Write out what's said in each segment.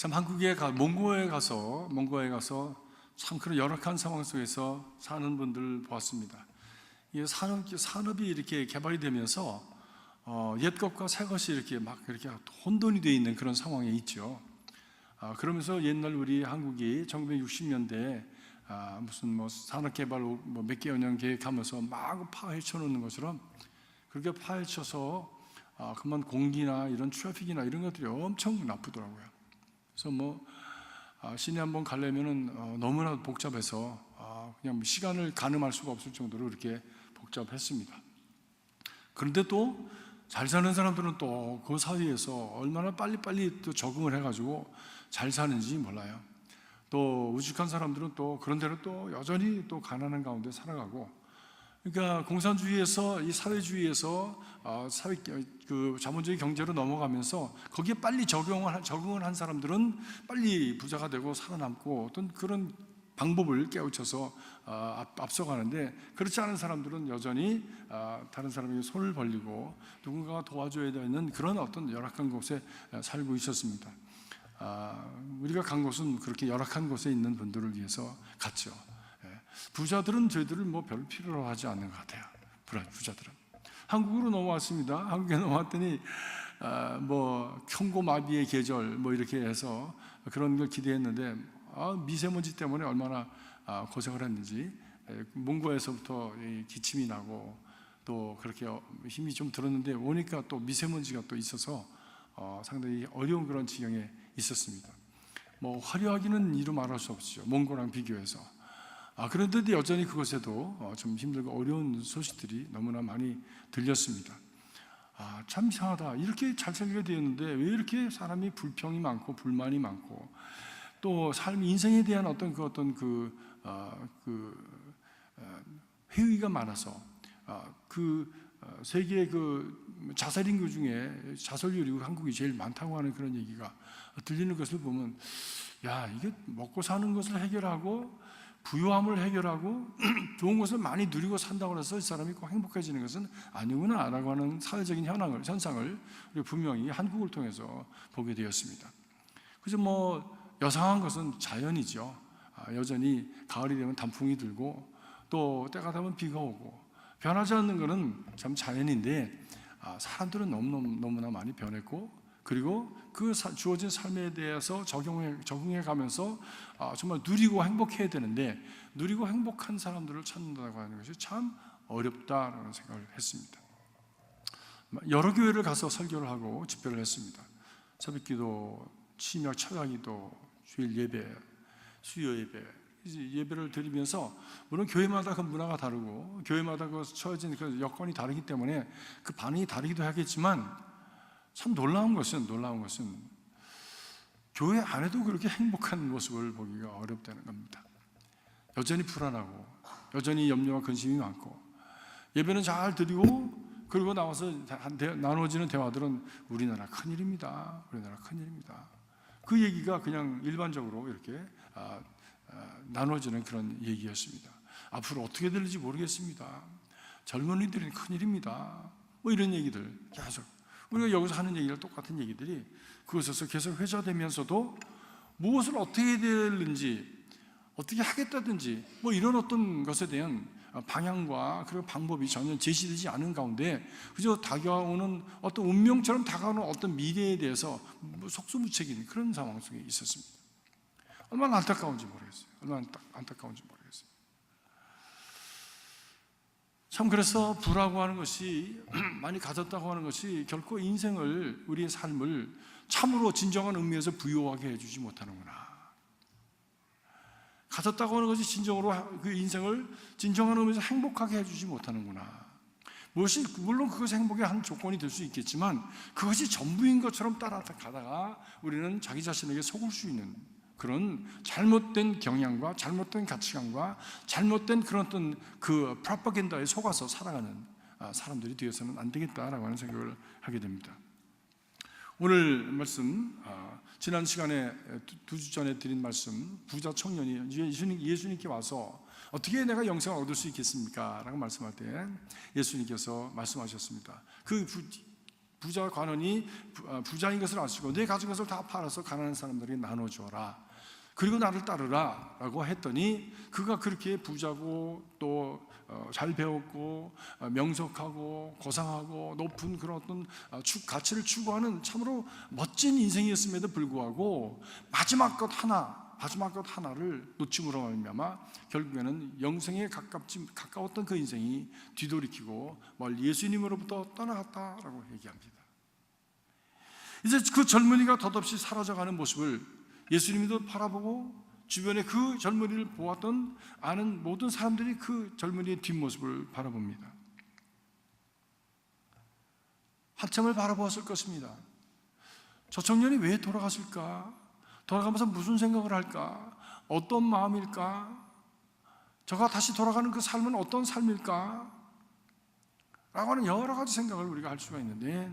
참 몽고에 가서 참 그런 열악한 상황 속에서 사는 분들 보았습니다. 이 산업이 이렇게 개발이 되면서 옛 것과 새 것이 이렇게 혼돈이 되어 있는 그런 상황에 있죠. 그러면서 옛날 우리 한국이 1960년대에 무슨 산업 개발 몇 개월 년 계획하면서 막 파헤쳐 놓는 것처럼 그렇게 파헤쳐서 그만 공기나 이런 트래픽이나 이런 것들이 엄청 나쁘더라고요. 그래서 시내 한번 가려면은 너무나 복잡해서 그냥 시간을 가늠할 수가 없을 정도로 이렇게 복잡했습니다. 그런데 또 잘 사는 사람들은 또 그 사이에서 얼마나 빨리빨리 또 적응을 해가지고 잘 사는지 몰라요. 또 우직한 사람들은 또 그런 대로 또 여전히 또 가난한 가운데 살아가고, 그러니까 공산주의에서 이 사회주의에서 그 자본주의 경제로 넘어가면서 거기에 빨리 적응을 한 사람들은 빨리 부자가 되고 살아남고 어떤 그런 방법을 깨우쳐서 앞서가는데, 그렇지 않은 사람들은 여전히 다른 사람에게 손을 벌리고 누군가가 도와줘야 되는 그런 어떤 열악한 곳에 살고 있었습니다. 우리가 간 곳은 그렇게 열악한 곳에 있는 분들을 위해서 갔죠. 부자들은 저희들을 별 필요로 하지 않는 것 같아요. 부자들은 한국으로 넘어왔습니다. 한국에 넘어왔더니 경고마비의 계절 이렇게 해서 그런 걸 기대했는데 미세먼지 때문에 얼마나 고생을 했는지, 몽고에서부터 기침이 나고 또 그렇게 힘이 좀 들었는데 오니까 또 미세먼지가 또 있어서 상당히 어려운 그런 지경에 있었습니다. 화려하기는 이루 말할 수 없죠, 몽고랑 비교해서. 그런데도 여전히 그곳에도 좀 힘들고 어려운 소식들이 너무나 많이 들렸습니다. 참 이상하다. 이렇게 잘 살게 되었는데 왜 이렇게 사람이 불평이 많고 불만이 많고 또 인생에 대한 회의가 많아서 세계 자살 인구 중에 자살률이 한국이 제일 많다고 하는 그런 얘기가 들리는 것을 보면, 이게 먹고 사는 것을 해결하고 부유함을 해결하고 좋은 것을 많이 누리고 산다고 해서 이 사람이 꼭 행복해지는 것은 아니구나 라고 하는 사회적인 현상을 우리 분명히 한국을 통해서 보게 되었습니다. 그래서 여상한 것은 자연이죠. 여전히 가을이 되면 단풍이 들고 또 때가 되면 비가 오고 변하지 않는 것은 참 자연인데, 사람들은 너무나 많이 변했고, 그리고 그 주어진 삶에 대해서 적응해 가면서 정말 누리고 행복해야 되는데 누리고 행복한 사람들을 찾는다고 하는 것이 참 어렵다라는 생각을 했습니다. 여러 교회를 가서 설교를 하고 집회를 했습니다. 새벽기도, 침약, 철야기도, 주일 예배, 수요 예배를 드리면서, 물론 교회마다 그 문화가 다르고 교회마다 그 처해진 그 여건이 다르기 때문에 그 반응이 다르기도 하겠지만, 참 놀라운 것은 교회 안에도 그렇게 행복한 모습을 보기가 어렵다는 겁니다. 여전히 불안하고 여전히 염려와 근심이 많고, 예배는 잘 드리고 그리고 나와서 나눠지는 대화들은 우리나라 큰일입니다. 그 얘기가 그냥 일반적으로 이렇게 나눠지는 그런 얘기였습니다. 앞으로 어떻게 될지 모르겠습니다. 젊은이들은 큰일입니다. 이런 얘기들 계속 우리가 여기서 하는 얘기랑 똑같은 얘기들이 그것에서 계속 회자되면서도 무엇을 어떻게 해야 되는지, 어떻게 하겠다든지 이런 어떤 것에 대한 방향과 그리고 방법이 전혀 제시되지 않은 가운데 그저 다가오는 어떤 운명처럼 다가오는 어떤 미래에 대해서 속수무책인 그런 상황 속에 있었습니다. 얼마나 안타까운지 모르겠어요. 참, 그래서 부라고 하는 것이, 많이 가졌다고 하는 것이 결코 인생을, 우리의 삶을 참으로 진정한 의미에서 부유하게 해주지 못하는구나. 가졌다고 하는 것이 진정으로 그 인생을 진정한 의미에서 행복하게 해주지 못하는구나. 물론 그것이 행복의 한 조건이 될 수 있겠지만 그것이 전부인 것처럼 따라가다가 우리는 자기 자신에게 속을 수 있는 그런 잘못된 경향과 잘못된 가치관과 잘못된 그런 어떤 그 프로파간다에 속아서 살아가는 사람들이 되어서는 안 되겠다라고 하는 생각을 하게 됩니다. 오늘 말씀, 지난 시간에 두 주 전에 드린 말씀, 부자 청년이 예수님께 와서 어떻게 내가 영생을 얻을 수 있겠습니까? 라고 말씀할 때 예수님께서 말씀하셨습니다. 그 부자 관원이 부자인 것을 아시고 내 가진 것을 다 팔아서 가난한 사람들에게 나눠줘라. 그리고 나를 따르라 라고 했더니 그가 그렇게 부자고 또 잘 배웠고 명석하고 고상하고 높은 그런 어떤 가치를 추구하는 참으로 멋진 인생이었음에도 불구하고 마지막 것 하나를 놓침으로 말미암아 결국에는 영생에 가까웠던 그 인생이 뒤돌이키고 멀리 예수님으로부터 떠나갔다라고 얘기합니다. 이제 그 젊은이가 덧없이 사라져가는 모습을 예수님도 바라보고 주변에 그 젊은이를 보았던 아는 모든 사람들이 그 젊은이의 뒷모습을 바라봅니다. 한참을 바라보았을 것입니다. 저 청년이 왜 돌아갔을까? 돌아가면서 무슨 생각을 할까? 어떤 마음일까? 저가 다시 돌아가는 그 삶은 어떤 삶일까? 라고 하는 여러 가지 생각을 우리가 할 수가 있는데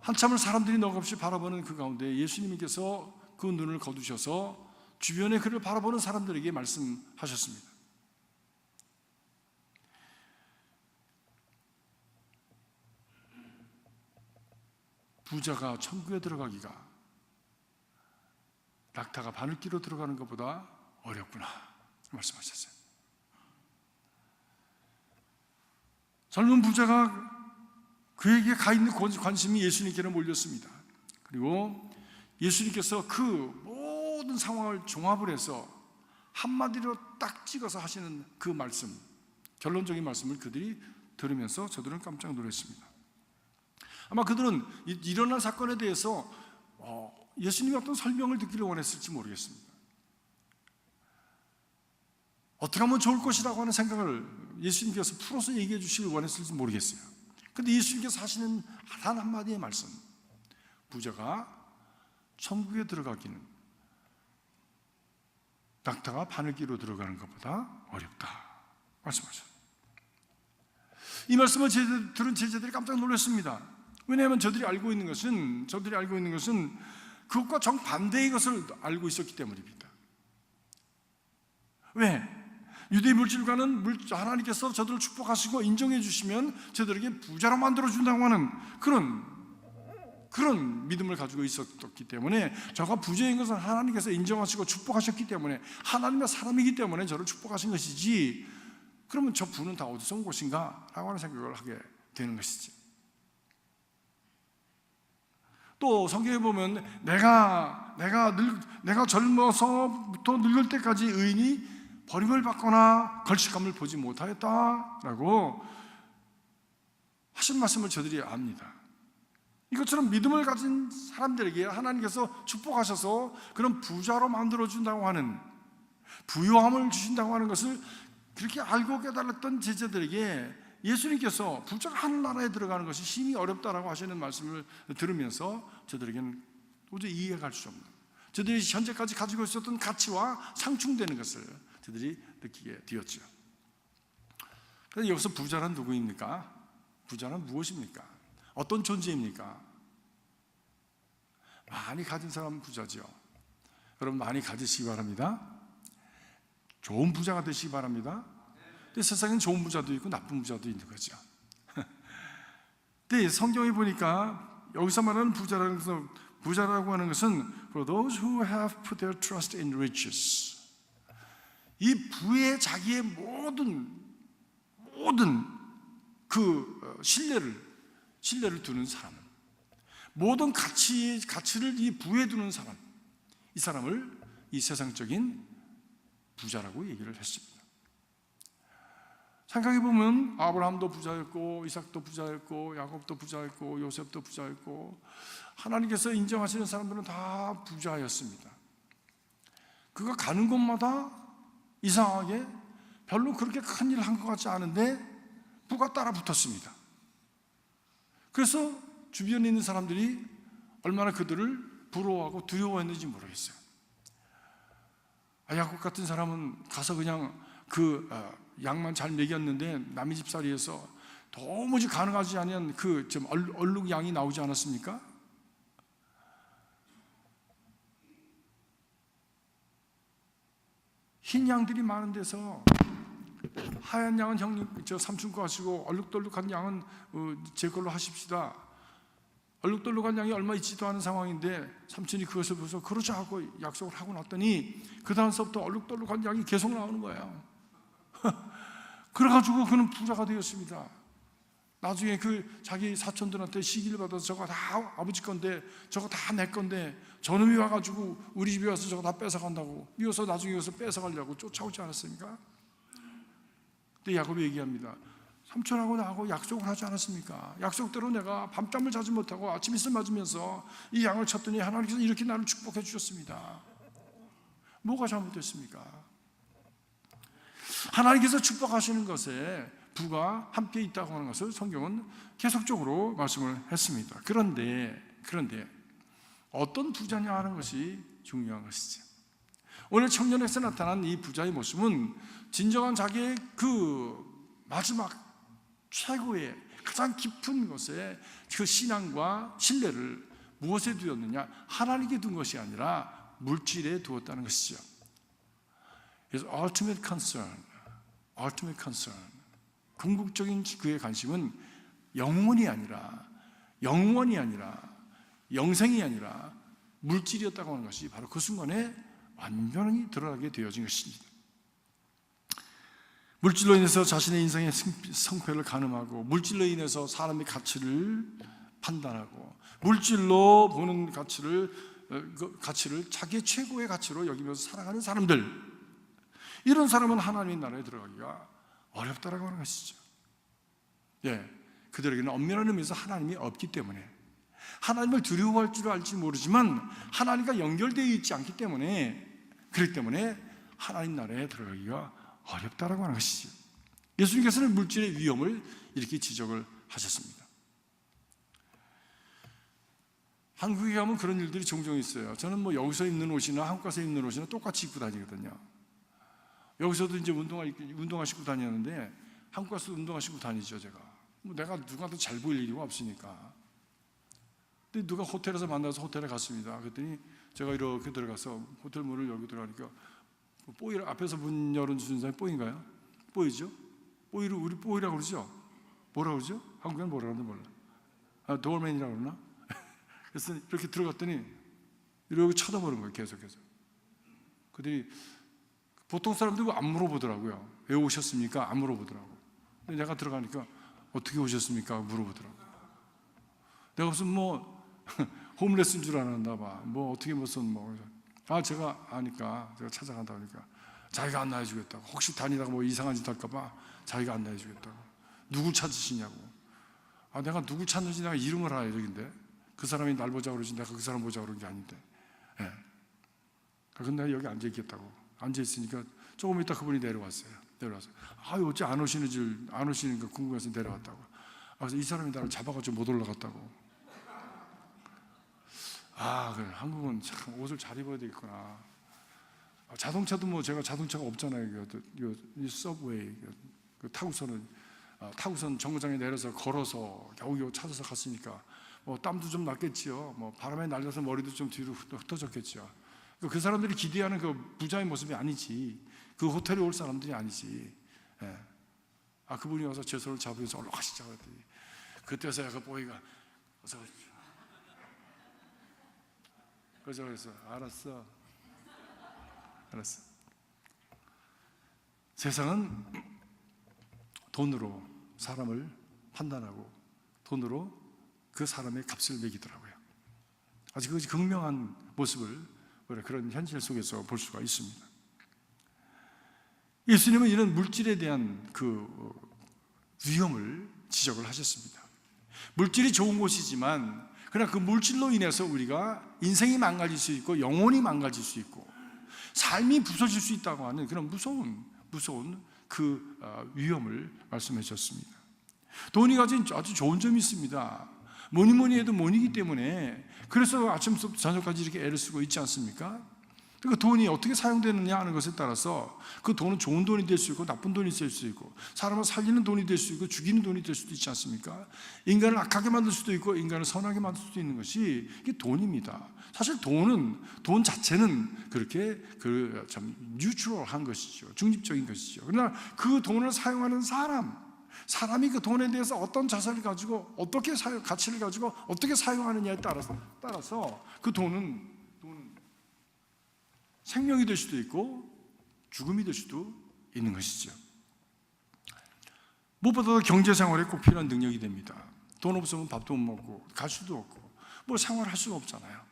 한참을 사람들이 너없이 바라보는 그 가운데 예수님께서 그 눈을 거두셔서 주변에 그를 바라보는 사람들에게 말씀하셨습니다. 부자가 천국에 들어가기가 낙타가 바늘기로 들어가는 것보다 어렵구나 말씀하셨어요. 젊은 부자가 그에게 가 있는 관심이 예수님께로 몰렸습니다. 그리고 예수님께서 그 모든 상황을 종합을 해서 한마디로 딱 찍어서 하시는 그 말씀, 결론적인 말씀을 그들이 들으면서 저들은 깜짝 놀랐습니다. 아마 그들은 일어난 사건에 대해서 예수님이 어떤 설명을 듣기를 원했을지 모르겠습니다. 어떻게 하면 좋을 것이라고 하는 생각을 예수님께서 풀어서 얘기해 주시길 원했을지 모르겠어요. 그런데 예수님께서 하시는 단 한마디의 말씀, 부자가 천국에 들어가기는 낙타가 바늘기로 들어가는 것보다 어렵다 말씀하셨어요. 이 말씀을 들은 제자들이 깜짝 놀랐습니다. 왜냐하면 저들이 알고 있는 것은 그것과 정반대의 것을 알고 있었기 때문입니다. 왜? 유대 물질과는 하나님께서 저들을 축복하시고 인정해 주시면 저들에게 부자로 만들어 준다고 하는 그런 믿음을 가지고 있었기 때문에 저가 부자인 것은 하나님께서 인정하시고 축복하셨기 때문에 하나님의 사람이기 때문에 저를 축복하신 것이지 그러면 저 부는 다 어디서 온 것인가? 라고 하는 생각을 하게 되는 것이지. 또 성경에 보면 내가 젊어서부터 늙을 때까지 의인이 버림을 받거나 걸식감을 보지 못하였다라고 하신 말씀을 저들이 압니다. 이것처럼 믿음을 가진 사람들에게 하나님께서 축복하셔서 그런 부자로 만들어준다고 하는 부요함을 주신다고 하는 것을 그렇게 알고 깨달았던 제자들에게 예수님께서 부자가 하늘나라에 들어가는 것이 심히 어렵다라고 하시는 말씀을 들으면서 저들에게는 도저히 이해할 수 없는 저들이 현재까지 가지고 있었던 가치와 상충되는 것을 저들이 느끼게 되었죠. 그래서 여기서 부자는 누구입니까? 부자는 무엇입니까? 어떤 존재입니까? 많이 가진 사람은 부자죠. 여러분 많이 가지시기 바랍니다. 좋은 부자가 되시기 바랍니다. 근데 세상엔 좋은 부자도 있고 나쁜 부자도 있는 거죠. 근데 성경에 보니까 여기서 말하는 부자라고 하는 것은 For those who have put their trust in riches, 이 부에 자기의 모든 그 신뢰를 두는 사람, 모든 가치를 이 부에 두는 사람, 이 사람을 이 세상적인 부자라고 얘기를 했습니다. 생각해보면 아브라함도 부자였고 이삭도 부자였고 야곱도 부자였고 요셉도 부자였고 하나님께서 인정하시는 사람들은 다 부자였습니다. 그가 가는 곳마다 이상하게 별로 그렇게 큰 일을 한 것 같지 않은데 부가 따라 붙었습니다. 그래서 주변에 있는 사람들이 얼마나 그들을 부러워하고 두려워했는지 모르겠어요. 야곱 같은 사람은 가서 그냥 양만 잘 먹였는데 남의 집살이에서 도무지 가능하지 않은 얼룩 양이 나오지 않았습니까? 흰 양들이 많은 데서 하얀 양은 형님, 저 삼촌 거 하시고 얼룩덜룩한 양은 제 걸로 하십시다. 얼룩덜룩한 양이 얼마 있지도 않은 상황인데 삼촌이 그것을 보고서 그러자 하고 약속을 하고 났더니 그 다음서부터 얼룩덜룩한 양이 계속 나오는 거예요. 그래가지고 그는 부자가 되었습니다. 나중에 그 자기 사촌들한테 시기를 받아서 저거 다 아버지 건데 저거 다 내 건데 저놈이 와가지고 우리 집에 와서 저거 다 뺏어간다고 미워서 나중에 여기서 뺏어가려고 쫓아오지 않았습니까? 근데 야곱이 얘기합니다. 삼촌하고 나하고 약속을 하지 않았습니까? 약속대로 내가 밤잠을 자지 못하고 아침 이슬 맞으면서 이 양을 쳤더니 하나님께서 이렇게 나를 축복해 주셨습니다. 뭐가 잘못됐습니까? 하나님께서 축복하시는 것에 부가 함께 있다고 하는 것을 성경은 계속적으로 말씀을 했습니다. 그런데 어떤 부자냐 하는 것이 중요한 것이죠. 오늘 청년에서 나타난 이 부자의 모습은 진정한 자기의 그 마지막 최고의 가장 깊은 것에 그 신앙과 신뢰를 무엇에 두었느냐? 하나님께 둔 것이 아니라 물질에 두었다는 것이죠. 그래서 ultimate concern. 궁극적인 그의 관심은 영혼이 아니라 영생이 아니라 물질이었다고 하는 것이 바로 그 순간에 완전히 드러나게 되어진 것입니다. 물질로 인해서 자신의 인생의 성패를 가늠하고 물질로 인해서 사람의 가치를 판단하고 물질로 보는 가치를 자기의 최고의 가치로 여기면서 살아가는 사람들, 이런 사람은 하나님의 나라에 들어가기가 어렵다라고 하는 것이죠. 그들에게는 엄밀한 의미에서 하나님이 없기 때문에, 하나님을 두려워할 줄 알지 모르지만 하나님과 연결되어 있지 않기 때문에, 그렇기 때문에 하나님 나라에 들어가기가 어렵다라고 하는 것이죠. 예수님께서는 물질의 위험을 이렇게 지적을 하셨습니다. 한국에 가면 그런 일들이 종종 있어요. 저는 여기서 입는 옷이나 한국 가서 입는 옷이나 똑같이 입고 다니거든요. 여기서도 이제 운동화 신고 다니는데 한국 가서 운동화 신고 다니죠. 제가 내가 누구한테 잘 보일 일이 없으니까. 근데 누가 호텔에서 만나서 호텔에 갔습니다. 그랬더니 제가 이렇게 들어가서 호텔 문을 열고 들어가니까 뽀이, 앞에서 문 열어주는 사람이 뽀인가요? 뽀이죠? 뽀이를 우리 뽀이라고 그러죠? 뭐라고 그러죠? 한국에는 뭐라고 하는지 몰라. 도어맨이라고 그러나? 그래서 이렇게 들어갔더니 이렇게 쳐다보는 거예요. 계속해서. 그들이 보통 사람들은 안 물어보더라고요. 왜 오셨습니까? 안 물어보더라고요. 근데 내가 들어가니까 어떻게 오셨습니까? 물어보더라고요. 내가 무슨 홈레스인 줄 알았나 봐. 어떻게 무슨 제가 아니까 제가 찾아간다 하니까 자기가 안내해 주겠다고. 혹시 다니다가 이상한 짓 할까 봐 자기가 안내해 주겠다고. 누구 찾으시냐고. 내가 누구 찾는지 내가 이름을 알아야 되는데 그 사람이 날 보자고 그러지 내가 그 사람 보자고 그런 게 아닌데. 근데 내가 여기 앉아 있겠다고. 앉아 있으니까 조금 있다 그분이 내려와서 어째 안 오시는 거 궁금해서 내려왔다고. 그래서 이 사람이 나를 잡아가지고 못 올라갔다고. 그래, 한국은 참 옷을 잘 입어야 되겠구나. 자동차도 제가 자동차가 없잖아요. 이 서브웨이 타고선 정거장에 내려서 걸어서 겨우겨우 찾아서 갔으니까 땀도 좀 났겠지요. 바람에 날려서 머리도 좀 뒤로 흩어졌겠죠. 그 사람들이 기대하는 그 부자의 모습이 아니지, 그 호텔에 올 사람들이 아니지. 그분이 와서 제 손을 잡으면서 올라가시자고 했더니 그때서야 그 보이가 어서 그래서 알았어. 세상은 돈으로 사람을 판단하고 돈으로 그 사람의 값을 매기더라고요. 아주 그 극명한 모습을 그런 현실 속에서 볼 수가 있습니다. 예수님은 이런 물질에 대한 그 위험을 지적을 하셨습니다. 물질이 좋은 것이지만 그러나 그 물질로 인해서 우리가 인생이 망가질 수 있고 영혼이 망가질 수 있고 삶이 부서질 수 있다고 하는 그런 무서운 그 위험을 말씀해 주셨습니다. 돈이 가진 아주 좋은 점이 있습니다. 뭐니 해도 money이기 때문에 그래서 아침부터 저녁까지 이렇게 애를 쓰고 있지 않습니까? 그 돈이 어떻게 사용되느냐 하는 것에 따라서 그 돈은 좋은 돈이 될 수 있고 나쁜 돈이 될 수 있고, 사람을 살리는 돈이 될 수 있고 죽이는 돈이 될 수도 있지 않습니까? 인간을 악하게 만들 수도 있고 인간을 선하게 만들 수도 있는 것이 이게 돈입니다. 사실 돈 자체는 그렇게 참 뉴트럴한 것이죠. 중립적인 것이죠. 그러나 그 돈을 사용하는 사람이 그 돈에 대해서 어떤 자세를 가지고 어떻게 가치를 가지고 어떻게 사용하느냐에 따라서 그 돈은 생명이 될 수도 있고 죽음이 될 수도 있는 것이죠. 무엇보다도 경제생활에 꼭 필요한 능력이 됩니다. 돈 없으면 밥도 못 먹고 갈 수도 없고 뭐 생활할 수가 없잖아요.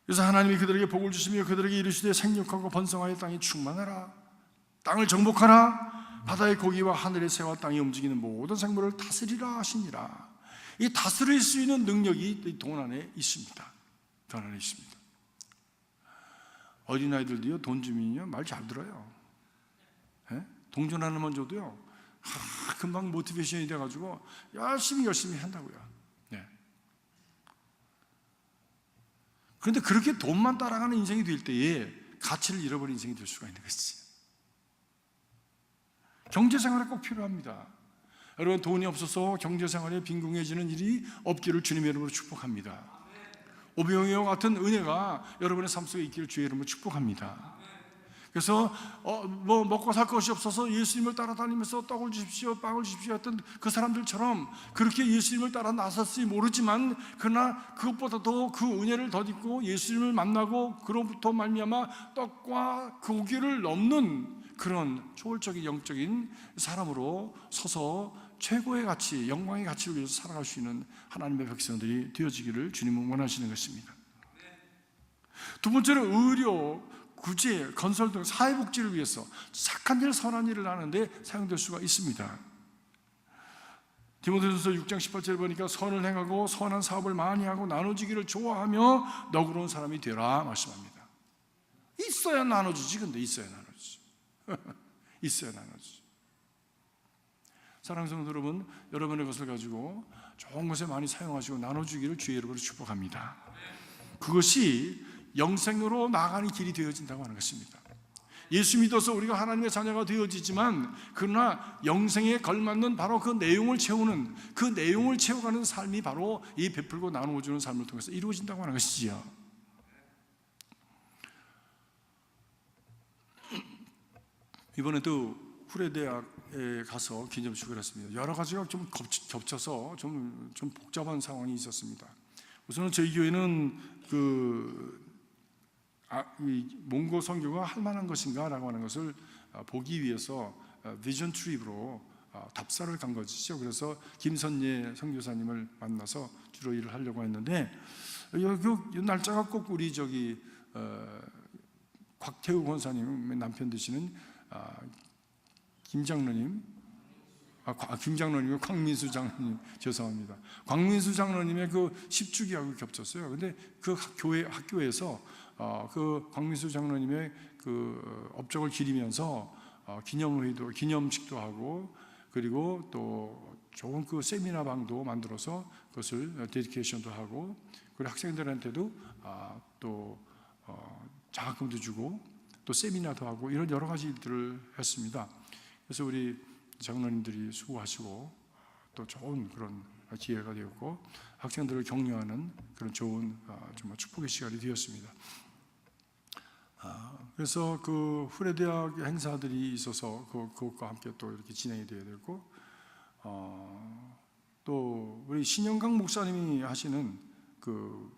그래서 하나님이 그들에게 복을 주시며 그들에게 이르시되 생육하고 번성하여 땅에 충만하라, 땅을 정복하라, 바다의 고기와 하늘의 새와 땅에 움직이는 모든 생물을 다스리라 하시니라. 이 다스릴 수 있는 능력이 이 돈 안에 있습니다. 돈 안에 있습니다. 어린아이들도요, 돈 주면요 말 잘 들어요. 예? 동전 하나만 줘도요 금방 모티베이션이 돼가지고 열심히 한다고요. 네. 그런데 그렇게 돈만 따라가는 인생이 될 때에 가치를 잃어버린 인생이 될 수가 있는 것이지. 경제생활에 꼭 필요합니다. 여러분, 돈이 없어서 경제생활에 빈궁해지는 일이 없기를 주님의 이름으로 축복합니다. 오병이와 같은 은혜가 여러분의 삶 속에 있기를 주의 이름으로 축복합니다. 그래서 뭐 먹고 살 것이 없어서 예수님을 따라다니면서 떡을 주십시오, 빵을 주십시오 했던 그 사람들처럼 그렇게 예수님을 따라 나섰을지 모르지만, 그러나 그것보다도 그 은혜를 덧입고 예수님을 만나고 그로부터 말미암아 떡과 고기를 넘는 그런 초월적인 영적인 사람으로 서서 최고의 가치, 영광의 가치를 위해서 살아갈 수 있는 하나님의 백성들이 되어지기를 주님은 원하시는 것입니다. 두 번째로 의료, 구제, 건설 등 사회복지를 위해서 착한 일, 선한 일을 하는데 사용될 수가 있습니다. 디모데전서 6장 18절에 보니까 선을 행하고 선한 사업을 많이 하고 나눠주기를 좋아하며 너그러운 사람이 되라 말씀합니다. 있어야 나눠주지. 근데 있어야 나눠주지. 있어야 나눠주지. 사랑하는 성도 여러분, 여러분의 것을 가지고 좋은 것에 많이 사용하시고 나눠주기를 주의 이름으로 축복합니다. 그것이 영생으로 나아가는 길이 되어진다고 하는 것입니다. 예수 믿어서 우리가 하나님의 자녀가 되어지지만, 그러나 영생에 걸맞는 바로 그 내용을 채우는, 그 내용을 채워가는 삶이 바로 이 베풀고 나누어주는 삶을 통해서 이루어진다고 하는 것이지요. 이번에도 후레대학에 가서 기념식을 했습니다. 여러 가지가 좀 겹쳐서 좀 복잡한 상황이 있었습니다. 우선은 저희 교회는 이 몽고 선교가 할 만한 것인가라고 하는 것을 보기 위해서 비전 트립으로 답사를 간 것이죠. 그래서 김선예 선교사님을 만나서 주로 일을 하려고 했는데, 이 날짜가 꼭 우리 곽태우 권사님의 남편 되시는 김장로님과 광민수 장로님, 죄송합니다. 광민수 장로님의 그 10주기하고 겹쳤어요. 근데 그 학교에서 그 광민수 장로님의 그 업적을 기리면서 기념식도 하고, 그리고 또 좋은 그 세미나 방도 만들어서 그것을 데디케이션도 하고, 그리고 학생들한테도 또 장학금도 주고 또 세미나도 하고 이런 여러 가지 일들을 했습니다. 그래서 우리 장로님들이 수고하시고 또 좋은 그런 기회가 되었고, 학생들을 격려하는 그런 좋은 정말 축복의 시간이 되었습니다. 그래서 그 후레대학 행사들이 있어서 그것과 함께 또 이렇게 진행이 되어야 되고, 또 우리 신영강 목사님이 하시는 그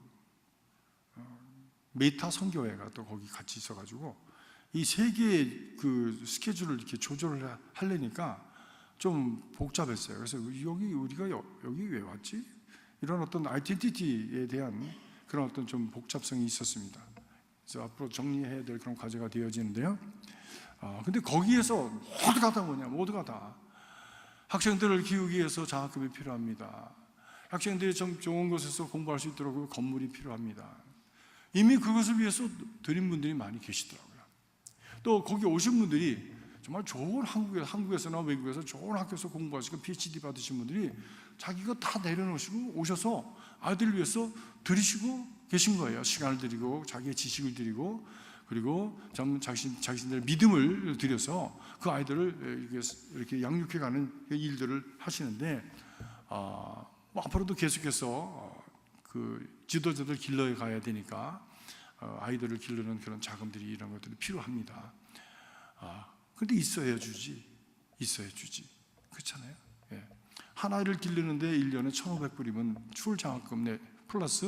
메타 선교회가 또 거기 같이 있어가지고 이 세 개의 그 스케줄을 이렇게 조절을 하려니까 좀 복잡했어요. 그래서 우리가 여기 왜 왔지? 이런 어떤 아이덴티티에 대한 그런 어떤 좀 복잡성이 있었습니다. 그래서 앞으로 정리해야 될 그런 과제가 되어지는데요. 근데 거기에서 모두가 다 학생들을 키우기 위해서 장학금이 필요합니다. 학생들이 좀 좋은 곳에서 공부할 수 있도록 건물이 필요합니다. 이미 그것을 위해서 드린 분들이 많이 계시더라고요. 또 거기 오신 분들이 정말 좋은 한국에서나 외국에서 좋은 학교에서 공부하시고 PhD 받으신 분들이 자기가 다 내려놓으시고 오셔서 아이들을 위해서 들이시고 계신 거예요. 시간을 드리고 자기의 지식을 드리고, 그리고 자신들의 믿음을 들여서 그 아이들을 이렇게 양육해가는 일들을 하시는데, 앞으로도 계속해서 그 지도자들 길러야 가야 되니까 아이들을 기르는 그런 자금들이, 이런 것들이 필요합니다. 근데 있어야 주지. 그렇잖아요. 예. 한 아이를 기르는데 1년에 1,500불이면 출장학금 내 플러스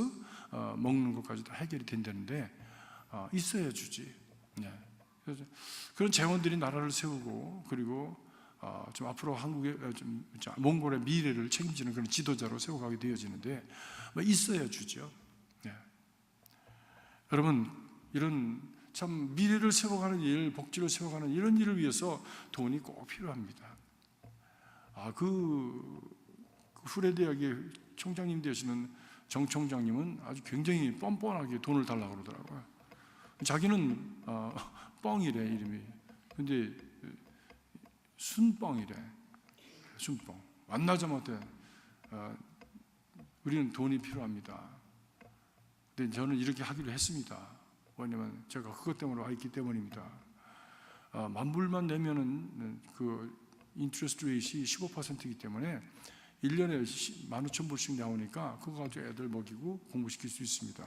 먹는 것까지 다 해결이 된다는데, 있어야 주지. 예. 그래서 그런 재원들이 나라를 세우고, 그리고 좀 앞으로 한국의 몽골의 미래를 책임지는 그런 지도자로 세워가게 되어지는데, 있어야 주죠. 예. 여러분, 이런 참 미래를 세워가는 일, 복지를 세워가는 이런 일을 위해서 돈이 꼭 필요합니다. 그 후레대학의 총장님 되시는 정 총장님은 아주 굉장히 뻔뻔하게 돈을 달라고 그러더라고요. 자기는 뻥이래, 이름이. 근데 순뻥이래. 순뻥. 만나자마자 우리는 돈이 필요합니다. 근데 저는 이렇게 하기로 했습니다. 왜냐면 제가 그것 때문에 와 있기 때문입니다. 만불만 내면은 그 인트레스트 레이트이 15%이기 때문에 1년에 15,000불씩 나오니까 그거 가지고 애들 먹이고 공부시킬 수 있습니다.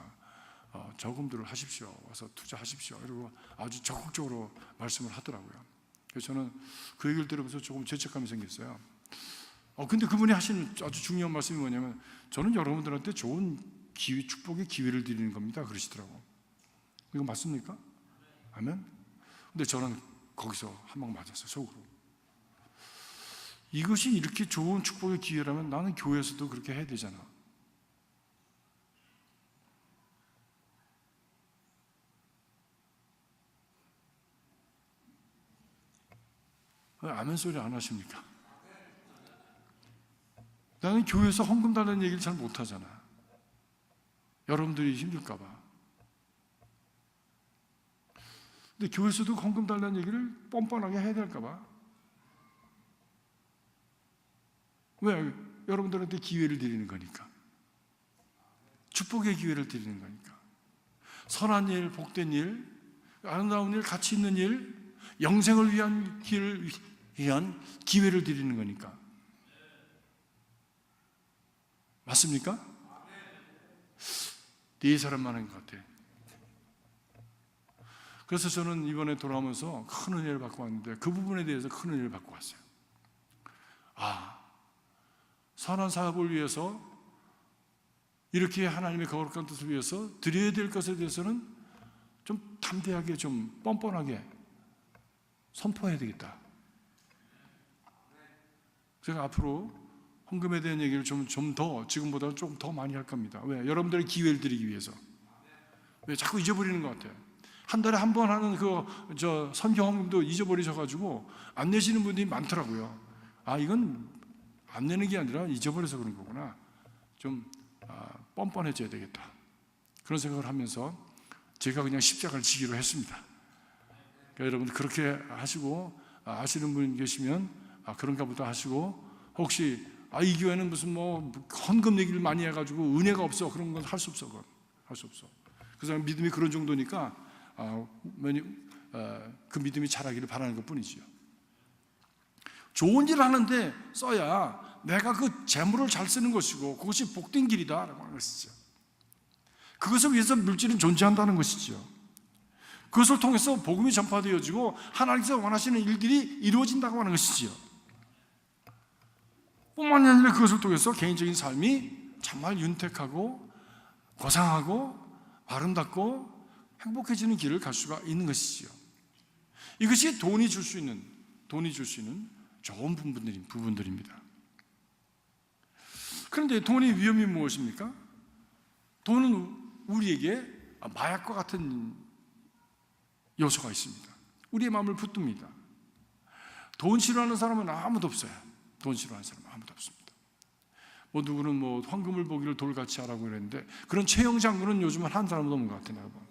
저금들을 하십시오. 와서 투자하십시오. 이러고 아주 적극적으로 말씀을 하더라고요. 그래서 저는 그 얘기를 들으면서 조금 죄책감이 생겼어요. 근데 그분이 하시는 아주 중요한 말씀이 뭐냐면, 저는 여러분들한테 좋은 기회, 축복의 기회를 드리는 겁니다. 그러시더라고. 이거 맞습니까? 아멘? 근데 저는 거기서 한 방 맞았어요, 속으로. 이것이 이렇게 좋은 축복의 기회라면 나는 교회에서도 그렇게 해야 되잖아. 왜 아멘 소리 안 하십니까? 나는 교회에서 헌금 달라는 얘기를 잘 못하잖아. 여러분들이 힘들까 봐. 근데 교회에서도 헌금 달라는 얘기를 뻔뻔하게 해야 될까 봐. 왜? 여러분들한테 기회를 드리는 거니까. 축복의 기회를 드리는 거니까. 선한 일, 복된 일, 아름다운 일, 가치 있는 일, 영생을 위한 기회를 드리는 거니까. 맞습니까? 네 사람만 한 것 같아. 그래서 저는 이번에 돌아오면서 큰 은혜를 받고 왔는데, 그 부분에 대해서 큰 은혜를 받고 왔어요. 선한 사업을 위해서, 이렇게 하나님의 거룩한 뜻을 위해서 드려야 될 것에 대해서는 좀 담대하게, 좀 뻔뻔하게 선포해야 되겠다. 제가 앞으로 헌금에 대한 얘기를 좀 더, 지금보다 조금 더 많이 할 겁니다. 왜? 여러분들의 기회를 드리기 위해서. 왜? 자꾸 잊어버리는 것 같아요. 한 달에 한 번 하는 선교 헌금도 잊어버리셔가지고 안 내시는 분들이 많더라고요. 이건 안 내는 게 아니라 잊어버려서 그런 거구나. 좀 뻔뻔해져야 되겠다. 그런 생각을 하면서 제가 그냥 십자가를 지기로 했습니다. 그러니까 여러분 그렇게 하시고, 아시는 분 계시면 그런가 보다 하시고, 혹시 이 교회는 무슨 헌금 얘기를 많이 해가지고 은혜가 없어, 그런 건 할 수 없어. 그건 할 수 없어. 그 사람 믿음이 그런 정도니까 그 믿음이 자라기를 바라는 것 뿐이지요. 좋은 일을 하는데 써야 내가 그 재물을 잘 쓰는 것이고, 그것이 복된 길이다라고 하는 것이죠. 그것을 위해서 물질은 존재한다는 것이죠. 그것을 통해서 복음이 전파되어지고 하나님께서 원하시는 일들이 이루어진다고 하는 것이지요. 뿐만 아니라 그것을 통해서 개인적인 삶이 정말 윤택하고 고상하고 아름답고 행복해지는 길을 갈 수가 있는 것이지요. 이것이 돈이 줄 수 있는 좋은 부분들입니다. 그런데 돈의 위험이 무엇입니까? 돈은 우리에게 마약과 같은 요소가 있습니다. 우리의 마음을 붙듭니다. 돈 싫어하는 사람은 아무도 없어요. 돈 싫어하는 사람은 아무도 없습니다. 누구는 황금을 보기를 돌같이 하라고 그랬는데, 그런 최영 장군은 요즘은 한 사람도 없는 것 같아요.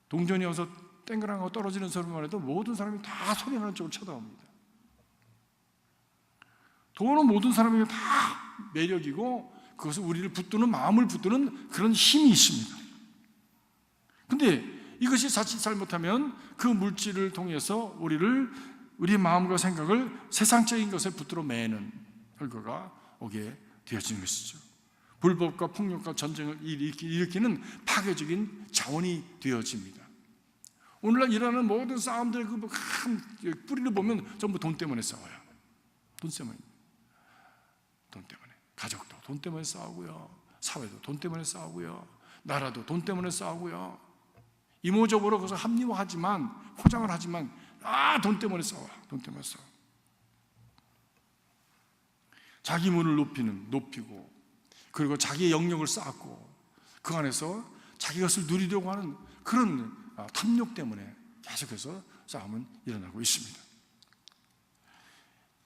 동전이 와서 땡그랑하고 떨어지는 소리만 해도 모든 사람이 다 소리나는 쪽으로 쳐다봅니다. 돈은 모든 사람에게 다 매력이고 그것은 우리를 붙드는, 마음을 붙드는 그런 힘이 있습니다. 근데 이것이 자칫 잘못하면 그 물질을 통해서 우리의 마음과 생각을 세상적인 것에 붙들어 매는 결과가 오게 되어지는 것이죠. 불법과 폭력과 전쟁을 일으키는 파괴적인 자원이 되어집니다. 오늘날 일어나는 모든 싸움들의 그 큰 뿌리를 보면 전부 돈 때문에 싸워요. 돈 때문입니다. 돈 때문에. 가족도 돈 때문에 싸우고요. 사회도 돈 때문에 싸우고요. 나라도 돈 때문에 싸우고요. 이모저모로 그것을 합리화하지만, 포장을 하지만 돈 때문에 싸워. 돈 때문에 싸워. 자기 문을 높이고 그리고 자기의 영역을 쌓고 그 안에서 자기 것을 누리려고 하는 그런 탐욕 때문에 계속해서 싸움은 일어나고 있습니다.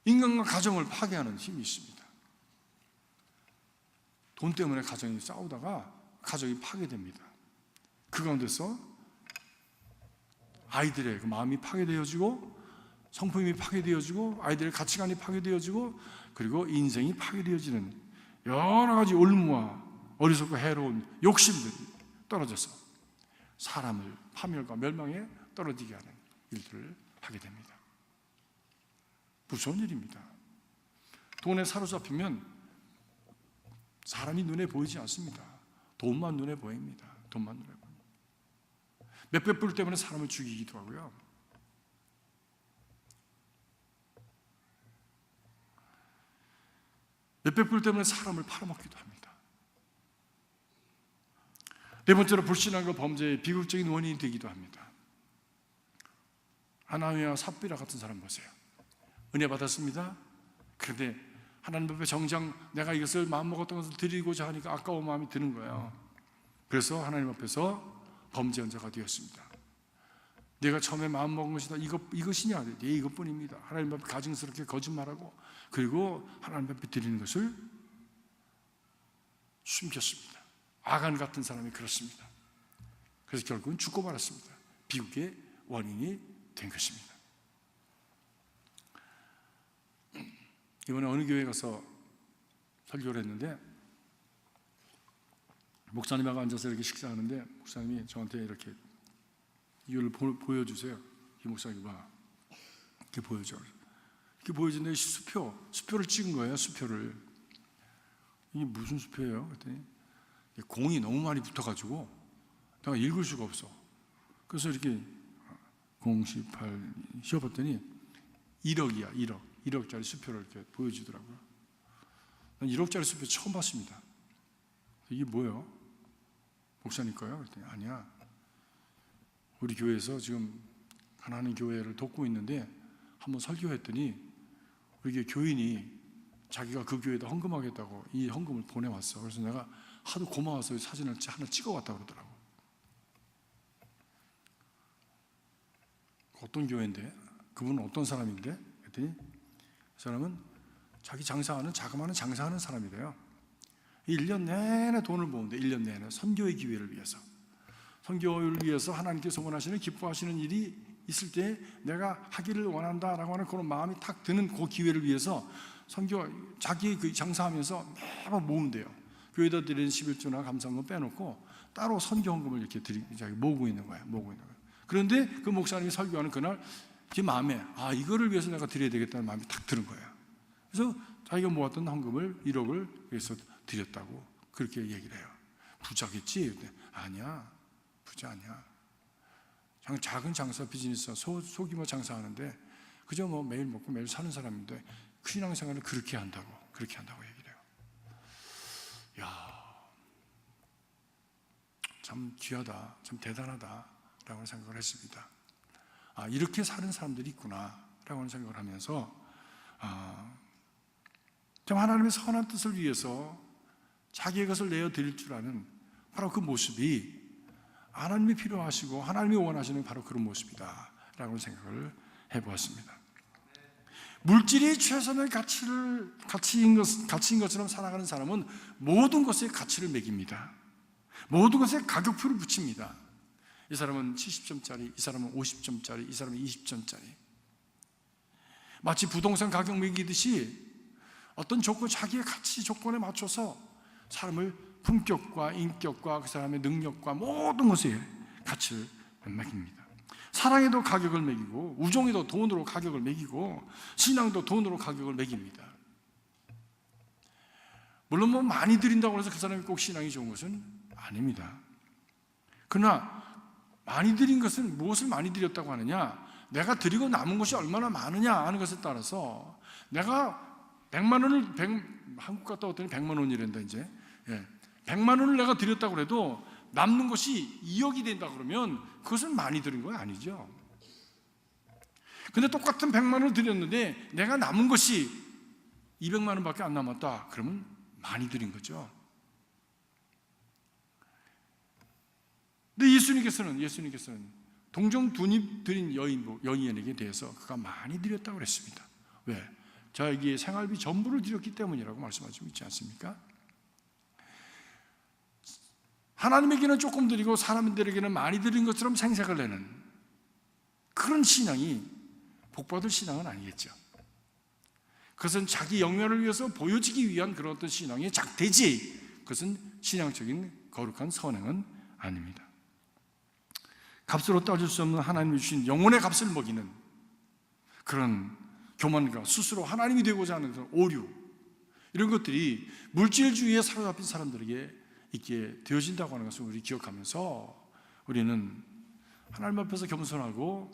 인간과 가정을 파괴하는 힘이 있습니다. 돈 때문에 가정이 싸우다가 가정이 파괴됩니다. 그 가운데서 아이들의 그 마음이 파괴되어지고 성품이 파괴되어지고 아이들의 가치관이 파괴되어지고 그리고 인생이 파괴되어지는 여러 가지 올무와 어리석고 해로운 욕심들이 떨어져서 사람을 파멸과 멸망에 떨어지게 하는 일들을 하게 됩니다. 무서운 일입니다. 돈에 사로잡히면 사람이 눈에 보이지 않습니다. 돈만 눈에 보입니다. 돈만 눈에 보입니다. 몇백 불 때문에 사람을 죽이기도 하고요. 몇백 불 때문에 사람을 팔아먹기도 합니다. 네 번째로 불신앙과 범죄의 비극적인 원인이 되기도 합니다. 하나님과 삽비라 같은 사람 보세요. 은혜 받았습니다. 그런데 하나님 앞에 정작 내가 이것을 마음먹었던 것을 드리고자 하니까 아까운 마음이 드는 거예요. 그래서 하나님 앞에서 범죄자가 되었습니다. 내가 처음에 마음먹은 것이다 이것이냐? 네, 이것뿐입니다. 하나님 앞에 가증스럽게 거짓말하고 그리고 하나님 앞에 드리는 것을 숨겼습니다. 아간 같은 사람이 그렇습니다. 그래서 결국은 죽고 말았습니다. 비극의 원인이 된 것입니다. 이번에 어느 교회 가서 설교를 했는데 목사님하고 앉아서 이렇게 식사하는데 목사님이 저한테 이렇게 이걸 보여주세요. 이 목사님이 봐. 이렇게 보여줘. 이렇게 보여주는데 수표를 찍은 거예요. 수표를. 이게 무슨 수표예요? 그랬더니 공이 너무 많이 붙어가지고 내가 읽을 수가 없어. 그래서 이렇게 018 씌워봤더니 1억이야. 1억짜리 수표를 이렇게 보여주더라고요. 난 1억짜리 수표 처음 봤습니다. 이게 뭐예요? 목사님 거예요? 그랬더니 아니야. 우리 교회에서 지금 가난한 교회를 돕고 있는데 한번 설교했더니 우리 교인이 자기가 그 교회에다 헌금하겠다고 이 헌금을 보내왔어. 그래서 내가 하도 고마워서 사진을 하나 찍어왔다고 그러더라고. 어떤 교회인데? 그분은 어떤 사람인데? 그랬더니 그 사람은 자기 자그마한 장사하는 사람이래요. 1년 내내 돈을 모은대. 1년 내내 선교의 기회를 위해서. 선교를 위해서 하나님께서 원하시는 기뻐하시는 일이 있을 때 내가 하기를 원한다라고 하는 그런 마음이 탁 드는 그 기회를 위해서 선교 자기 그 장사하면서 매번 모은대요. 교회에다 드리는 11조나 감사헌금 빼놓고 따로 선교헌금을 이렇게 모으고 있는 거예요. 그런데 그 목사님이 설교하는 그날 제 마음에 이거를 위해서 내가 드려야 되겠다는 마음이 탁 드는 거예요. 그래서 자기가 모았던 헌금을 1억을 위해서 드렸다고 그렇게 얘기를 해요. 부자겠지? 아니야. 부자 아니야. 작은 장사 비즈니스 소규모 장사하는데 그저 뭐 매일 먹고 매일 사는 사람인데 그 신앙생활을 그렇게 한다고 얘기를 해요. 참 귀하다, 참 대단하다라고 생각을 했습니다. 이렇게 사는 사람들이 있구나라고 생각을 하면서 참 하나님의 선한 뜻을 위해서 자기의 것을 내어드릴 줄 아는 바로 그 모습이 하나님이 필요하시고 하나님이 원하시는 바로 그런 모습이다라고 생각을 해보았습니다. 물질이 최선의 가치인 것처럼 살아가는 사람은 모든 것에 가치를 매깁니다. 모든 것에 가격표를 붙입니다. 이 사람은 70점짜리, 이 사람은 50점짜리, 이 사람은 20점짜리. 마치 부동산 가격 매기듯이 어떤 조건, 자기의 가치 조건에 맞춰서 사람을 품격과 인격과 그 사람의 능력과 모든 것에 가치를 매깁니다. 사랑에도 가격을 매기고, 우정에도 돈으로 가격을 매기고, 신앙도 돈으로 가격을 매깁니다. 물론 뭐 많이 드린다고 해서 그 사람이 꼭 신앙이 좋은 것은 아닙니다. 그러나 많이 드린 것은 무엇을 많이 드렸다고 하느냐, 내가 드리고 남은 것이 얼마나 많으냐 하는 것에 따라서, 내가 100만 원을 한국 갔다 왔더니 100만 원이란다 이제. 100만 원을 내가 드렸다고 해도 남는 것이 2억이 된다 그러면 그것은 많이 드린 거 아니죠. 근데 똑같은 100만 원을 드렸는데 내가 남은 것이 200만 원밖에 안 남았다 그러면 많이 드린 거죠. 근데 예수님께서는 동정 두입 드린 여인에게 대해서 그가 많이 드렸다고 그랬습니다. 왜? 자기의 생활비 전부를 드렸기 때문이라고 말씀하시고 있지 않습니까? 하나님에게는 조금 드리고 사람들에게는 많이 드린 것처럼 생색을 내는 그런 신앙이 복받을 신앙은 아니겠죠. 그것은 자기 영예를 위해서 보여지기 위한 그런 어떤 신앙의 작대지, 그것은 신앙적인 거룩한 선행은 아닙니다. 값으로 따질 수 없는 하나님이 주신 영혼의 값을 먹이는 그런 교만과 스스로 하나님이 되고자 하는 그런 오류, 이런 것들이 물질주의에 사로잡힌 사람들에게 있게 되어진다고 하는 것을 우리 기억하면서, 우리는 하나님 앞에서 겸손하고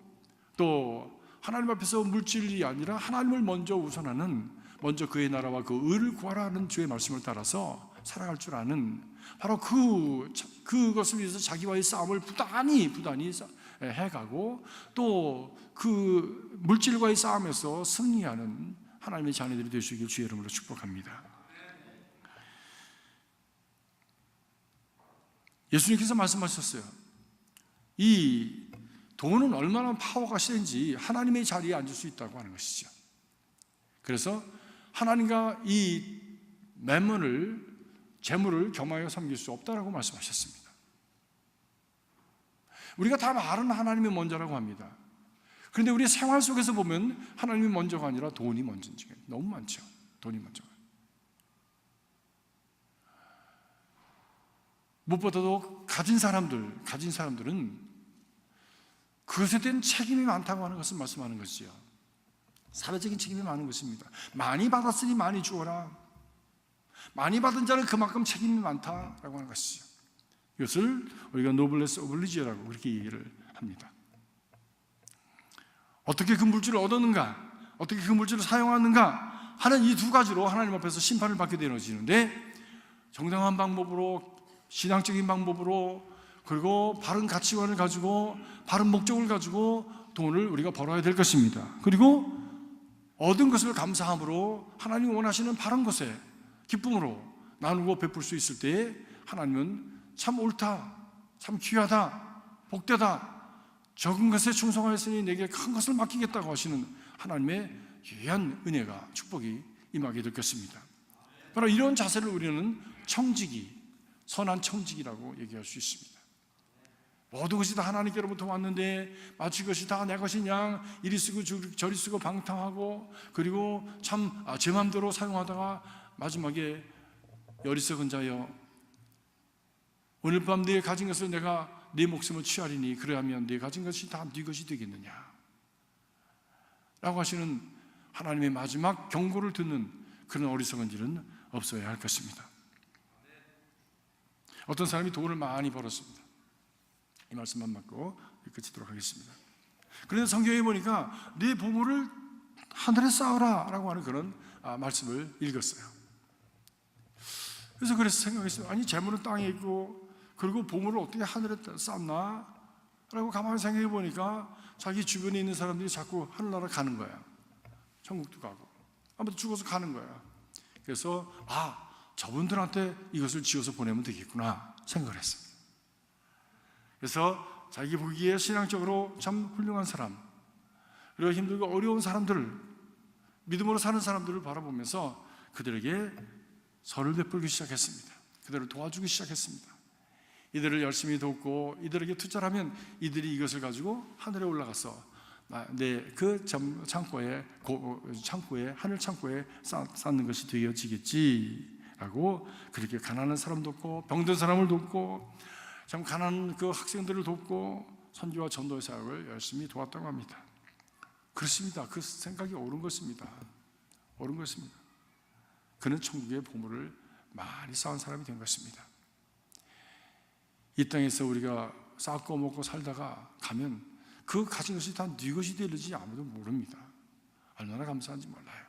또 하나님 앞에서 물질이 아니라 하나님을 먼저 우선하는, 먼저 그의 나라와 그 의를 구하라는 주의 말씀을 따라서 살아갈 줄 아는, 바로 그것을 위해서 자기와의 싸움을 부단히 해가고 또 그 물질과의 싸움에서 승리하는 하나님의 자녀들이 될 수 있길 주의 이름으로 축복합니다. 예수님께서 말씀하셨어요. 이 돈은 얼마나 파워가 센지 하나님의 자리에 앉을 수 있다고 하는 것이죠. 그래서 하나님과 이 재물을 겸하여 섬길 수 없다라고 말씀하셨습니다. 우리가 다 말은 하나님이 먼저라고 합니다. 그런데 우리 생활 속에서 보면 하나님이 먼저가 아니라 돈이 먼저인 적이 너무 많죠. 돈이 먼저가. 무엇보다도 가진 사람들은 그것에 대한 책임이 많다고 하는 것을 말씀하는 것이죠. 사회적인 책임이 많은 것입니다. 많이 받았으니 많이 주어라. 많이 받은 자는 그만큼 책임이 많다라고 하는 것이죠. 이것을 우리가 노블레스 오블리지어라고 그렇게 얘기를 합니다. 어떻게 그 물질을 얻었는가, 어떻게 그 물질을 사용하는가 하는 이 두 가지로 하나님 앞에서 심판을 받게 되어지는데, 정당한 방법으로, 신앙적인 방법으로, 그리고 바른 가치관을 가지고 바른 목적을 가지고 돈을 우리가 벌어야 될 것입니다. 그리고 얻은 것을 감사함으로 하나님이 원하시는 바른 것에 기쁨으로 나누고 베풀 수 있을 때 하나님은 참 옳다, 참 귀하다, 복되다, 적은 것에 충성하였으니 내게 큰 것을 맡기겠다고 하시는 하나님의 귀한 은혜가, 축복이 임하게 될 것입니다. 바로 이런 자세를 우리는 선한 청지기라고 얘기할 수 있습니다. 모든 것이 다 하나님께로부터 왔는데 마치 그것이 다 내 것이냐, 이리 쓰고 저리 쓰고 방탕하고, 그리고 참 제 마음대로 사용하다가 마지막에 어리석은 자여, 오늘 밤 네 가진 것을 내가 네 목숨을 취하리니 그래야면 네 가진 것이 다 네 것이 되겠느냐 라고 하시는 하나님의 마지막 경고를 듣는 그런 어리석은 일은 없어야 할 것입니다. 어떤 사람이 돈을 많이 벌었습니다. 이 말씀만 맞고 끝이도록 하겠습니다. 그런데 성경에 보니까 네 보물을 하늘에 쌓아라 라고 하는 그런 말씀을 읽었어요. 그래서 생각했어요. 아니, 재물은 땅에 있고 그리고 보물을 어떻게 하늘에 쌓나? 라고 가만히 생각해 보니까 자기 주변에 있는 사람들이 자꾸 하늘나라 가는 거야. 천국도 가고 아무튼 죽어서 가는 거야. 그래서 저분들한테 이것을 지어서 보내면 되겠구나 생각을 했습니다. 그래서 자기 보기에 신앙적으로 참 훌륭한 사람, 그리고 힘들고 어려운 사람들, 믿음으로 사는 사람들을 바라보면서 그들에게 선을 베풀기 시작했습니다. 그들을 도와주기 시작했습니다. 이들을 열심히 돕고 이들에게 투자를 하면 이들이 이것을 가지고 하늘에 올라가서 그 창고에 하늘 창고에 쌓는 것이 되어지겠지라고, 그렇게 가난한 사람 돕고 병든 사람을 돕고 참 가난한 그 학생들을 돕고 선교와 전도의 사역을 열심히 도왔다고 합니다. 그렇습니다. 그 생각이 옳은 것입니다. 옳은 것입니다. 그는 천국의 보물을 많이 쌓은 사람이 된 것입니다. 이 땅에서 우리가 쌓고 먹고 살다가 가면 그 가진 것이 다 네 것이 되는지 아무도 모릅니다. 얼마나 감사한지 몰라요.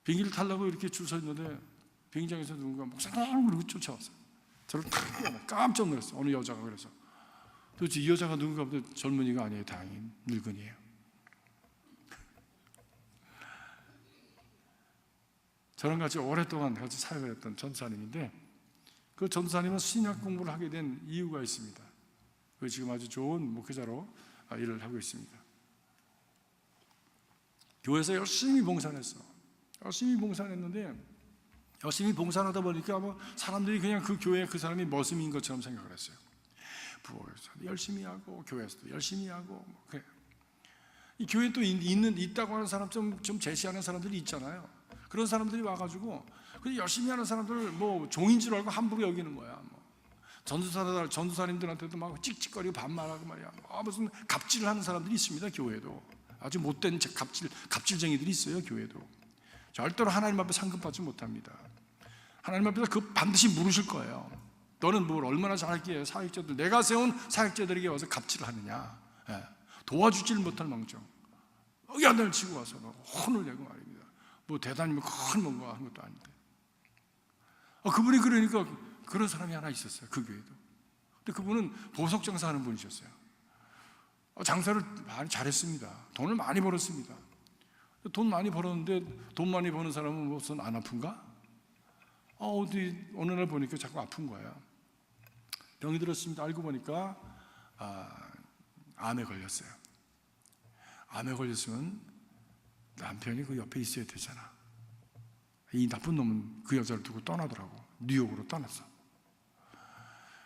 비행기를 타려고 이렇게 줄 서 있는데 비행장에서 누군가 목사님 그러고 쫓아왔어요. 저를 깜짝 놀랐어요. 어느 여자가. 그래서 도대체 이 여자가 누군가 보다 젊은이가 아니에요. 다행히 늙은이에요. 저랑 같이 오랫동안 같이 사역을 했던 전도사님인데, 그 전도사님은 신약 공부를 하게 된 이유가 있습니다. 그 지금 아주 좋은 목회자로 일을 하고 있습니다. 교회에서 열심히 봉사했어. 열심히 봉사했는데, 열심히 봉사하다 보니까 사람들이 그냥 그 교회에 그 사람이 머슴인 것처럼 생각을 했어요. 부엌에서도 열심히 하고 교회에서도 열심히 하고 그래. 이 교회에 또 있다고 하는 사람 좀 제시하는 사람들이 있잖아요. 그런 사람들이 와가지고 열심히 하는 사람들을 종인 줄 알고 함부로 여기는 거야. 전도사님들한테도 막 찍찍거리고 반말하고 말이야. 무슨 갑질을 하는 사람들이 있습니다. 교회도 아주 못된 갑질쟁이들이 있어요. 교회도 절대로 하나님 앞에 상급받지 못합니다. 하나님 앞에서 반드시 물으실 거예요. 너는 뭘 얼마나 잘했기에 사역자들, 내가 세운 사역자들에게 와서 갑질을 하느냐. 도와주질 못할 망정 의안을 치고 와서 혼을 내고 말입니다. 대단히 큰 뭔가 하는 것도 아닌데. 그분이 그러니까 그런 사람이 하나 있었어요. 그 교회도. 근데 그분은 보석 장사하는 분이셨어요. 장사를 많이 잘했습니다. 돈을 많이 벌었습니다. 돈 많이 벌었는데 돈 많이 버는 사람은 무슨 안 아픈가? 어느 날 보니까 자꾸 아픈 거야. 병이 들었습니다. 알고 보니까 암에 걸렸어요. 암에 걸렸으면 남편이 그 옆에 있어야 되잖아. 이 나쁜 놈은 그 여자를 두고 떠나더라고. 뉴욕으로 떠났어.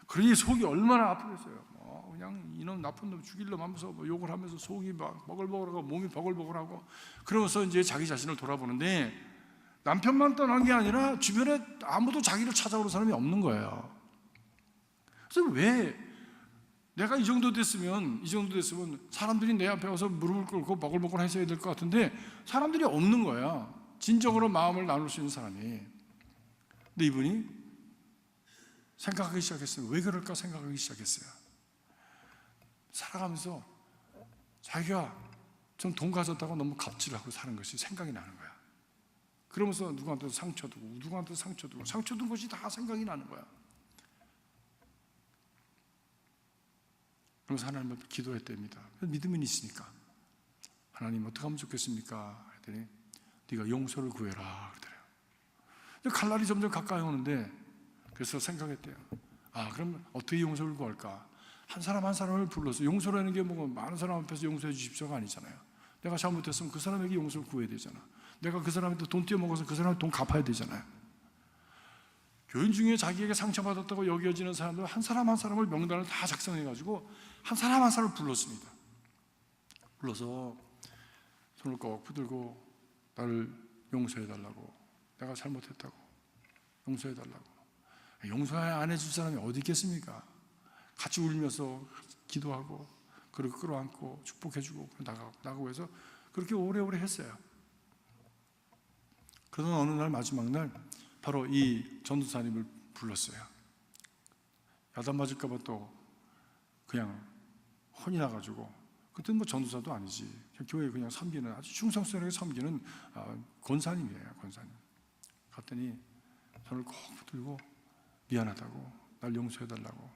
그러니 속이 얼마나 아프겠어요. 그냥 이놈 나쁜 놈 죽일 놈 하면서 욕을 하면서 속이 막 버글버글하고 몸이 버글버글하고, 그러면서 이제 자기 자신을 돌아보는데 남편만 떠난 게 아니라 주변에 아무도 자기를 찾아오는 사람이 없는 거예요. 그래서 왜 내가 이 정도 됐으면 사람들이 내 앞에 와서 무릎을 꿇고 버글버글 해줘야 될 것 같은데 사람들이 없는 거야. 진정으로 마음을 나눌 수 있는 사람이. 근데 이분이 생각하기 시작했어요. 왜 그럴까 생각하기 시작했어요. 살아가면서 자기가 좀 돈 가졌다고 너무 갑질하고 사는 것이 생각이 나는 거야. 그러면서 누구한테도 상처 준 것이 다 생각이 나는 거야. 그러면서 하나님 앞에 기도했답니다. 믿음은 있으니까. 하나님 어떻게 하면 좋겠습니까? 했더니 네가 용서를 구해라 그러더래요. 칼날이 점점 가까이 오는데, 그래서 생각했대요. 그럼 어떻게 용서를 구할까? 한 사람 한 사람을 불러서, 용서라는 게 많은 사람 앞에서 용서해 주십시오가 아니잖아요. 내가 잘못했으면 그 사람에게 용서를 구해야 되잖아. 내가 그 사람한테 돈 떼어먹어서 그 사람한테 돈 갚아야 되잖아요. 교인 중에 자기에게 상처받았다고 여겨지는 사람들 한 사람 한 사람을 명단을 다 작성해가지고 한 사람 한 사람을 불렀습니다. 불러서 손을 꼭 붙들고 나를 용서해달라고, 내가 잘못했다고 용서해달라고. 용서 안 해줄 사람이 어디 있겠습니까? 같이 울면서 기도하고 그리고 끌어안고 축복해주고 나가고 해서 그렇게 오래오래 했어요. 그러던 어느 날 마지막 날 바로 이 전도사님을 불렀어요. 야단 맞을까봐 또 그냥 혼이 나가지고, 그때는 전도사도 아니지, 교회 그냥 섬기는, 아주 충성스럽게 섬기는 권사님이에요. 권사님. 갔더니 손을 꼭 붙들고 미안하다고, 날 용서해달라고,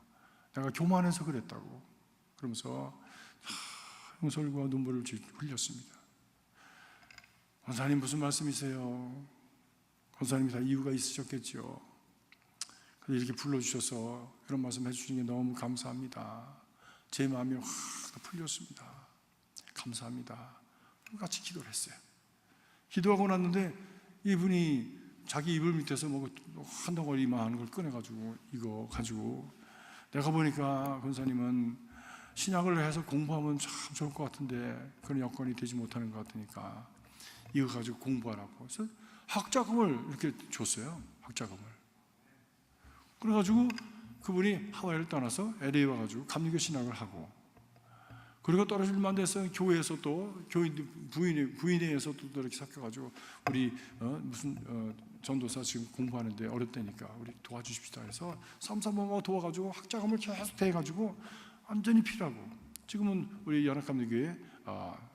내가 교만해서 그랬다고 그러면서 용서와 눈물을 흘렸습니다. 권사님 무슨 말씀이세요? 권사님이 다 이유가 있으셨겠죠. 이렇게 불러주셔서 이런 말씀 해주신 게 너무 감사합니다. 제 마음이 확 풀렸습니다. 감사합니다. 같이 기도를 했어요. 기도하고 났는데 이분이 자기 이불 밑에서 뭐 한 덩어리만 걸 꺼내가지고 이거 가지고, 내가 보니까 권사님은 신학을 해서 공부하면 참 좋을 것 같은데 그런 여건이 되지 못하는 것 같으니까 이거 가지고 공부하라고. 그래서 학자금을 이렇게 줬어요. 학자금을. 그래가지고 그분이 하와이를 떠나서 LA 와가지고 감리교 신학을 하고, 그리고 떨어질 만한 데서 교회에서 또 부인회에서 또 이렇게 섞여가지고 우리 무슨 전도사 지금 공부하는데 어렵다니까 우리 도와주십시다 해서 삼삼오오 도와가지고 학자금을 계속 대가지고 완전히 필요하고, 지금은 우리 연합감리교회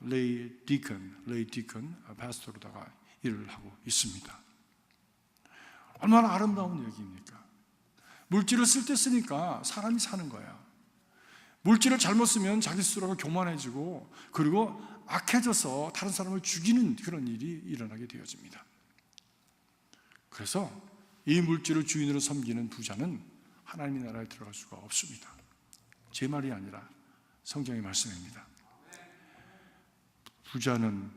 레이 디컨 파스토로다가 일을 하고 있습니다. 얼마나 아름다운 얘기입니까? 물질을 쓸 때 쓰니까 사람이 사는 거야. 물질을 잘못 쓰면 자기 스스로가 교만해지고, 그리고 악해져서 다른 사람을 죽이는 그런 일이 일어나게 되어집니다. 그래서 이 물질을 주인으로 섬기는 부자는 하나님의 나라에 들어갈 수가 없습니다. 제 말이 아니라 성경의 말씀입니다. 부자는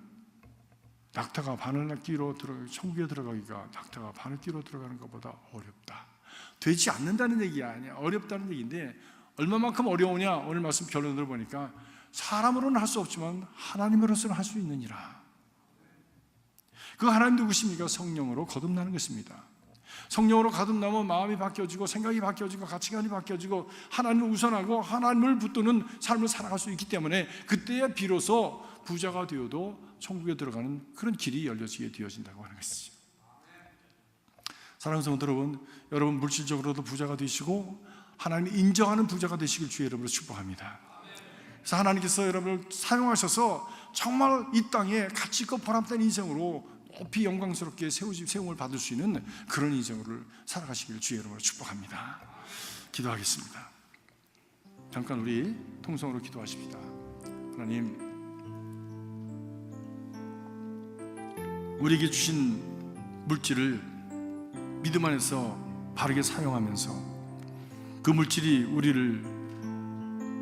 낙타가 바늘 끼로 천국에 들어가기가 낙타가 바늘 끼로 들어가는 것보다 어렵다. 되지 않는다는 얘기가 아니야. 어렵다는 얘기인데 얼마만큼 어려우냐? 오늘 말씀 결론을 보니까 사람으로는 할 수 없지만 하나님으로서는 할 수 있느니라. 그 하나님 누구십니까? 성령으로 거듭나는 것입니다. 성령으로 거듭나면 마음이 바뀌어지고 생각이 바뀌어지고 가치관이 바뀌어지고 하나님을 우선하고 하나님을 붙드는 삶을 살아갈 수 있기 때문에 그때야 비로소 부자가 되어도 천국에 들어가는 그런 길이 열려지게 되어진다고 하는 것이죠. 사랑하는 성도 여러분 물질적으로도 부자가 되시고 하나님이 인정하는 부자가 되시길 주의 이름으로 축복합니다. 그래서 하나님께서 여러분을 사용하셔서 정말 이 땅에 가치 있고 보람된 인생으로 높이 영광스럽게 세움을 받을 수 있는 그런 인생을 살아가시길 주의 이름으로 축복합니다. 기도하겠습니다. 잠깐 우리 통성으로 기도하십시다. 하나님, 우리에게 주신 물질을 믿음 안에서 바르게 사용하면서 그 물질이 우리를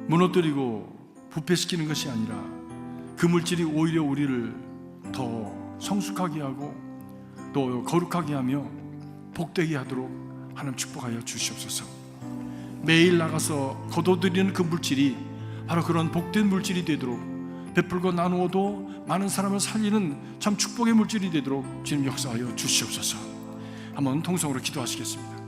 무너뜨리고 부패시키는 것이 아니라 그 물질이 오히려 우리를 더 성숙하게 하고 또 거룩하게 하며 복되게 하도록 하나님 축복하여 주시옵소서. 매일 나가서 거둬들이는 그 물질이 바로 그런 복된 물질이 되도록, 베풀고 나누어도 많은 사람을 살리는 참 축복의 물질이 되도록 주님 역사하여 주시옵소서. 한번 통성으로 기도하시겠습니다.